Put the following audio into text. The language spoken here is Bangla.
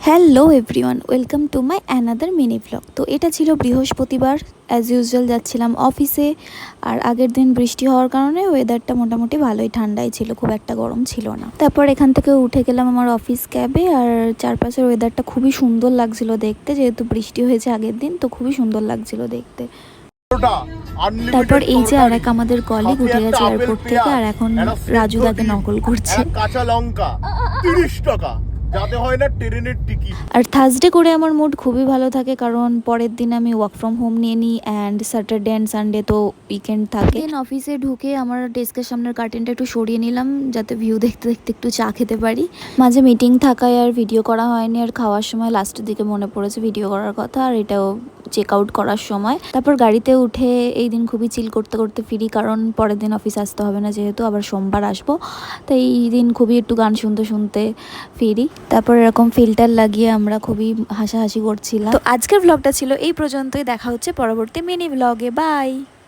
Hello everyone, welcome to my another mini vlog. তো এটা ছিল বৃহস্পতিবার, অ্যাজ ইউজুয়াল যাচ্ছিলাম অফিসে। আর আগের দিন বৃষ্টি হওয়ার কারণে ওয়েদারটা মোটামুটি ভালোই, ঠান্ডাই ছিল, খুব একটা গরম ছিল না। তারপর এখান থেকে উঠে গেলাম আমার অফিস ক্যাবে। আর চারপাশের ওয়েদারটা খুবই সুন্দর লাগছিল দেখতে, যেহেতু বৃষ্টি হয়েছে আগের দিন, তো খুবই সুন্দর লাগছিল দেখতে। তারপর এই যে আর এক আমাদের কলিগ উঠে গেছে এয়ারপোর্ট থেকে, আর এখন রাজু তাকে নকল করছে। কাঁচা লঙ্কা 30 টাকা, যাতে হয় না ট্রেনের টিকিট। আর থার্সডে করে আমার মুড খুবই ভালো থাকে, কারণ পরের দিন আমি ওয়ার্ক ফ্রম হোম নিয়ে নিই, অ্যান্ড স্যাটারডে অ্যান্ড সানডে তো উইকেন্ড থাকে। অফিসে ঢুকে আমার ডেস্কের সামনের কার্টেনটা একটু সরিয়ে নিলাম, যাতে ভিউ দেখতে দেখতে একটু চা খেতে পারি। মাঝে মিটিং থাকায় আর ভিডিও করা হয়নি, আর খাওয়ার সময় লাস্টের দিকে মনে পড়েছে ভিডিও করার কথা, আর এটাও চেক আউট করার সময়। তারপর গাড়িতে উঠে এই দিন খুবই চিল করতে করতে ফিরি, কারণ পরের দিন অফিস আসতে হবে না, যেহেতু আবার সোমবার আসবো। তাই এই দিন খুবই একটু গান শুনতে শুনতে ফিরি। তারপর এরকম ফিল্টার লাগিয়ে আমরা খুবই হাসাহাসি করছিলাম। তো আজকের ভ্লগটা ছিল এই পর্যন্তই। দেখা হচ্ছে পরবর্তী মিনি ভ্লগে। বাই।